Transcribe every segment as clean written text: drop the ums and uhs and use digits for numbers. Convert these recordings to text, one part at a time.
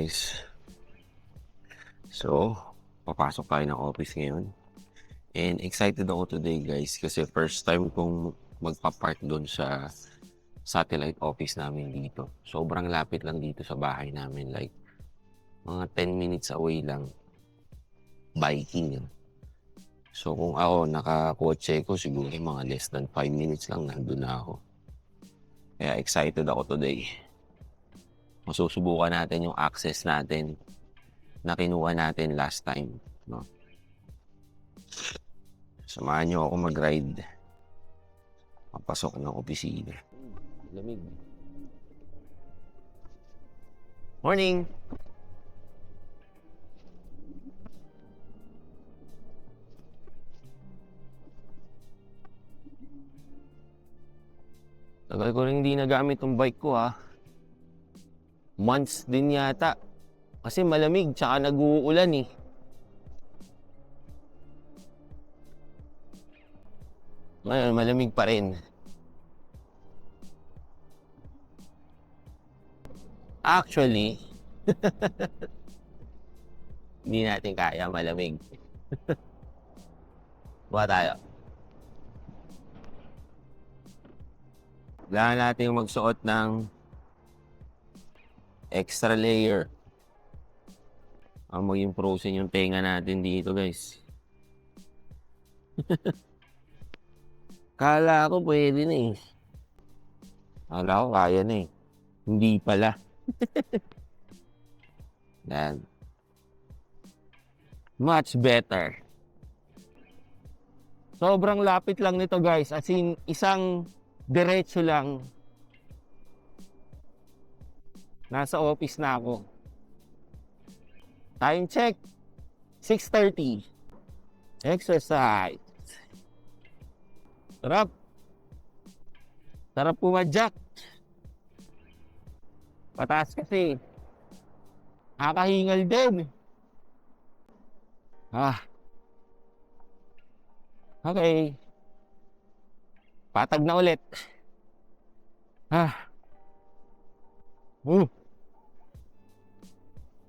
guys. So, papasok tayo ng office ngayon. And excited ako today guys kasi first time kong magpa-park doon sa satellite office namin dito. Sobrang lapit lang dito sa bahay namin. Like, mga 10 minutes away lang. Biking. So, kung ako nakakotse ko, siguro mga less than 5 minutes lang nandun na ako. Kaya excited ako today. Masusubukan natin yung access natin na kinuha natin last time. No? Samahan nyo ako mag-ride. Papasok ng opisina. Lamig. Morning! Tagal ko rin hindi nagamit yung bike ko ha. Months din yata. Kasi malamig tsaka nag-uulan eh. Ngayon malamig pa rin. Actually, hindi natin kaya malamig. Buha tayo. Kailangan natin magsuot ng extra layer. Ang maging frozen yung tenga natin dito guys. Kala ko pwede na eh. Kala ko kaya na eh. Hindi pala. Yan. Much better. Sobrang lapit lang nito guys. As in, isang diretso lang. Nasa office na ako. Time check. 6:30. Exercise. Sarap. Sarap pumadyak. Pataas kasi. Nakakahingal din. Okay. Patag na ulit.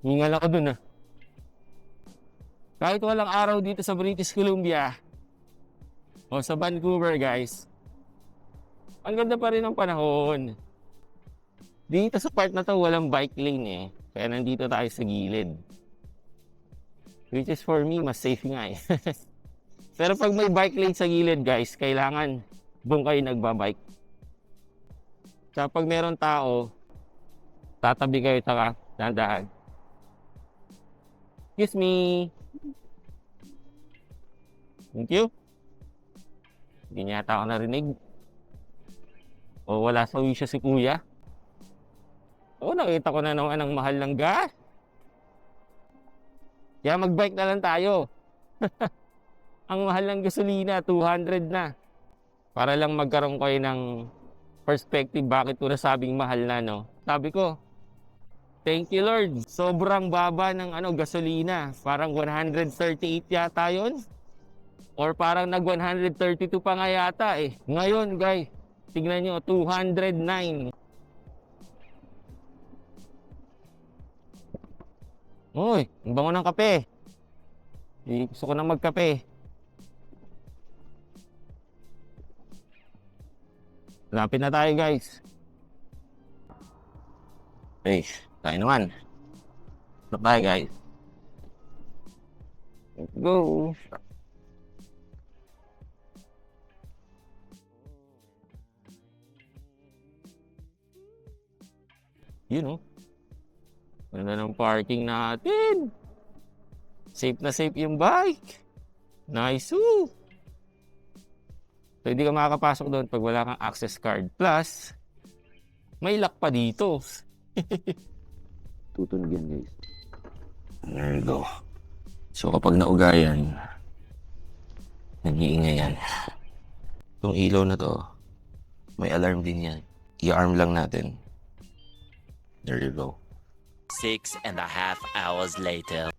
Hingal ako dun Kahit walang araw dito sa British Columbia o sa Vancouver guys, ang ganda pa rin ng panahon. Dito sa part na to walang bike lane eh. Kaya nandito tayo sa gilid. Which is for me, mas safe nga eh. Pero pag may bike lane sa gilid guys, kailangan doon kayo nagbabike. Tsaka pag meron tao, tatabi kayo taka, dahan-dahan. Excuse me. Thank you. Hindi niya ata ako narinig. O wala sa wisyo si kuya. Nakita ko na naman ang mahal ng gas. Kaya mag-bike na lang tayo. Ang mahal ng gasolina, 200 na. Para lang magkaroon kayo ng perspective bakit ko nasabing mahal na, no? Sabi ko, thank you Lord. Sobrang baba ng gasolina. Parang 138 yata yun. Or parang nag 132 pa nga yata eh. Ngayon guys, tignan nyo, 209. Uy, ang bango ng kape. Gusto ko na magkape. Lapit na tayo guys. Hey, tayo naman. Lapit tayo guys. Let's go. Ganda ng parking natin. Safe na safe yung bike. Nice. So, hindi ka makakapasok doon pag wala kang access card. Plus, may lock pa dito. Tutunog yan guys. There you go. So kapag naugayan, nag-iingay yan. Itong ilaw na to, may alarm din yan. I-arm lang natin. There you go. 6.5 hours later.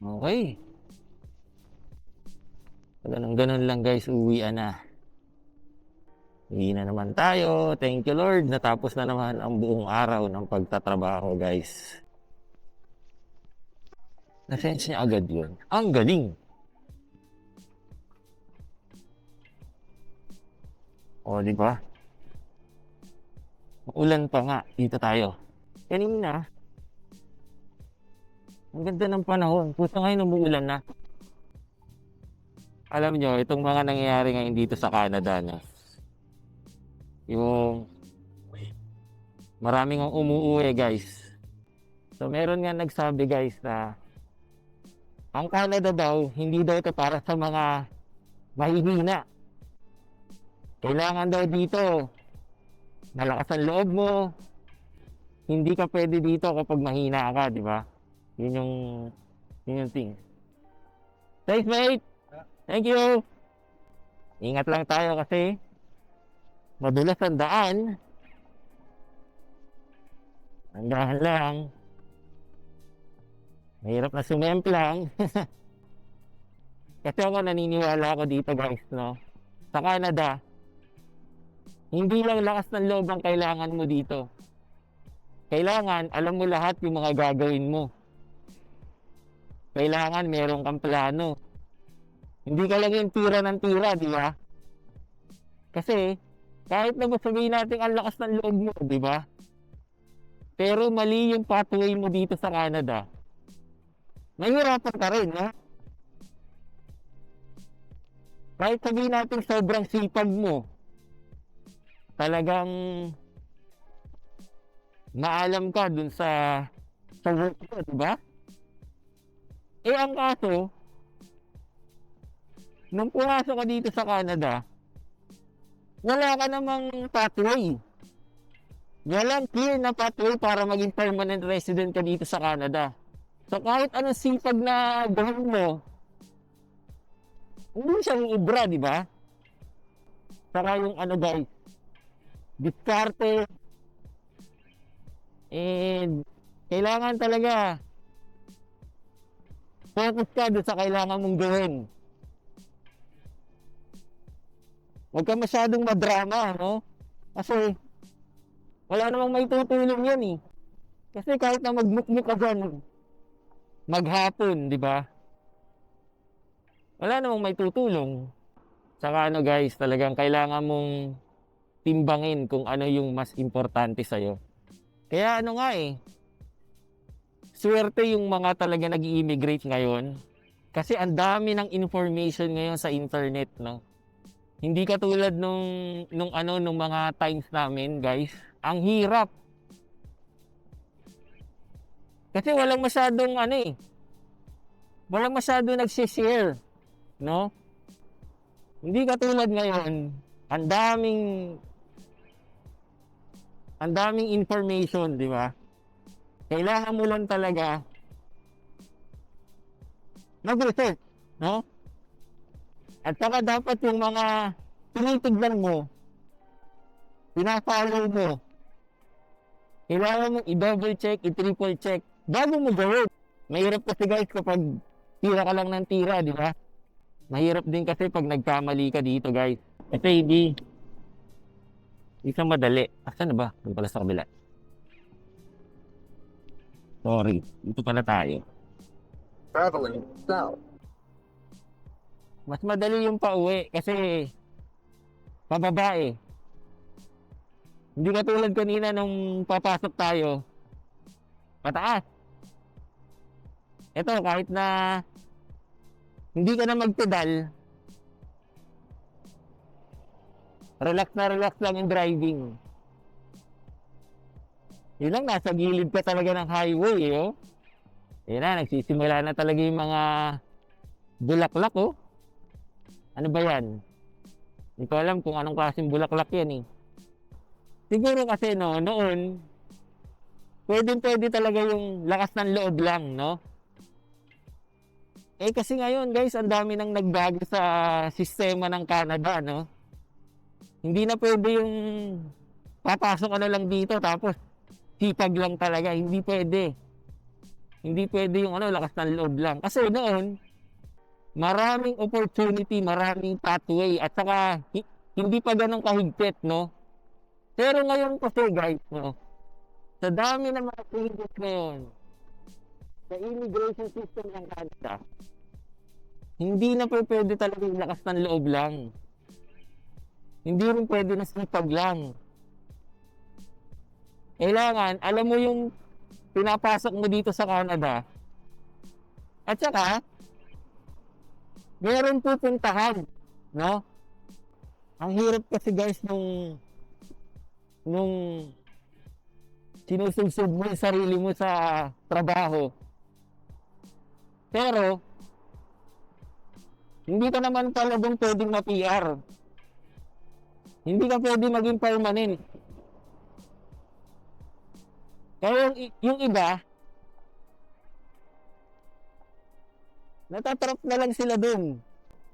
Okay. Ganun lang guys, uwian na. Uwi na naman tayo. Thank you Lord. Natapos na naman ang buong araw ng pagtatrabaho guys. Na-sense niya agad yun. Ang galing! O, di ba? Ulan pa nga. Dito tayo. Kanina, ang ganda ng panahon. Puso ngayon umuulan na. Alam nyo, itong mga nangyayari ngayon dito sa Canada na yung maraming ang umuuwi guys. So meron nga nagsabi guys na ang Canada daw, hindi daw ito para sa mga mahihina. Kailangan daw dito malakas ang loob mo. Hindi ka pwede dito kapag mahina ka, di ba? Yun yung thing. Thanks, mate! Thank you! Ingat lang tayo kasi madulas ang daan. Andahan lang. Mahirap na sumemplang. Kasi ako naniniwala ako dito guys, no? Sa Canada, hindi lang lakas ng loob ang kailangan mo dito. Kailangan, alam mo lahat yung mga gagawin mo. Kailangan, meron kang plano. Hindi ka lang yung tira ng tira, di ba? Kasi, kahit na sabihin natin ang lakas ng loob mo, di ba? Pero mali yung pathway mo dito sa Canada. Mahirapan ka rin, no? Kahit sabihin natin sobrang sipag mo, talagang maalam ka dun sa work mo, di ba? Eh, ang kaso, nung pumasok ka dito sa Canada, wala ka namang pathway. Walang clear na pathway para maging permanent resident ka dito sa Canada. So, kahit anong sipag na gawin mo, hindi siyang ibra, di ba? Saka yung ano guys, diskarte, and kailangan talaga focus ka doon sa kailangan mong gawin. Huwag ka masyadong madrama, no? Kasi wala namang may tutulong yan eh. Kasi kahit na magmukmuk ka dyan, maghapon, di ba? Wala namang may tutulong. Saka ano guys, talagang kailangan mong timbangin kung ano yung mas importante sa'yo. Kaya ano nga eh, swerte yung mga talaga nag-i-immigrate ngayon. Kasi ang dami ng information ngayon sa internet, no? Hindi katulad nung mga times namin, guys. Ang hirap. Kasi walang masyadong walang masyadong nag-share, no? Hindi katulad ngayon, ang daming information, di ba? Kailangan mo lang talaga mag-research, no? At saka dapat yung mga tinitignan mo, pinafollow mo, kailangan mo i-double check, i-triple check, bago mo gawin. Mahirap kasi guys kapag tira ka lang ng tira, di ba? Mahirap din kasi pag nagkamali ka dito guys. Ito hindi isang madali. Asan na ba? Doon pala sa kabila. Sorry, dito pala tayo. Traveling south. Mas madali yung pauwi kasi pababa eh. Hindi katulad kanina nung papasok tayo, pataas. Ito kahit na hindi ka na magpedal, relax lang yung driving. Yun lang, nasa gilid ka talaga ng highway eh, oh. Yun na, nagsisimula na talaga yung mga bulaklak, oh. Ano ba yan? Hindi ko alam kung anong klaseng bulaklak yan eh. Siguro kasi noon, pwede talaga yung lakas ng loob lang, no? Eh kasi ngayon guys, ang dami nang nagbago sa sistema ng Canada, no? Hindi na pwede yung papasok ka na lang dito tapos sipag lang talaga. Hindi pwede. Hindi pwede yung lakas ng loob lang. Kasi noon, maraming opportunity, maraming pathway, at saka hindi pa ganun kahigpit, no? Pero ngayon kasi guys, no, sa dami ng mga changes ngayon, sa immigration system ng Canada, hindi na pwede talaga yung lakas ng loob lang. Hindi rin pwede na sipag lang. Kailangan, alam mo yung pinapasok mo dito sa Canada. At saka, meron pupuntahan, no? Ang hirap kasi guys nung sinusubsob mo yung sarili mo sa trabaho. Pero, hindi ka naman talagang pwedeng ma-PR. Hindi ka pwedeng maging permanent. Kaya yung iba, natatrap na lang sila dun.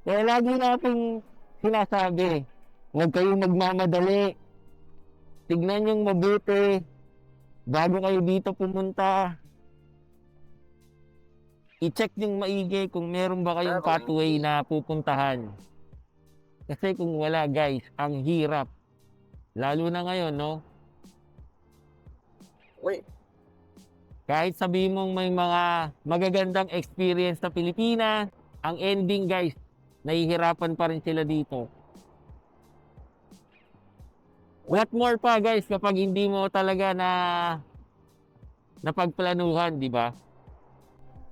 Kaya lagi nating sinasabi, huwag kayong magmamadali. Tignan yung mabuti. Bago kayo dito pumunta, i-check yung maigi kung meron ba kayong pathway na pupuntahan. Kasi kung wala guys, ang hirap. Lalo na ngayon, no? Wait. Kahit sabihin mong may mga magagandang experience sa Pilipinas, ang ending guys, nahihirapan pa rin sila dito. What more pa guys kapag hindi mo talaga napagplanuhan, di ba?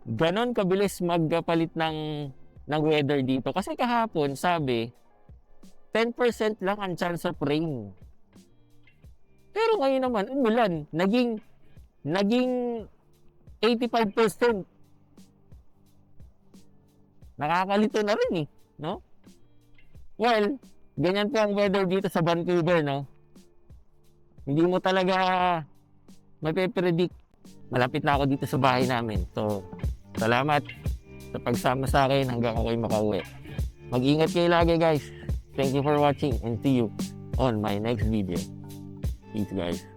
Ganon kabilis magpalit ng weather dito. Kasi kahapon, sabi, 10% lang ang chance of rain. Pero ngayon naman, umulan. Naging 85%. Nakakalito na rin eh, no? Well, ganyan po ang weather dito sa Vancouver, no? Hindi mo talaga mape-predict. Malapit na ako dito sa bahay namin. So, salamat sa pagsama sa akin hanggang ako'y makauwi. Mag-ingat kayo lagi, guys. Thank you for watching and see you on my next video. Peace, guys.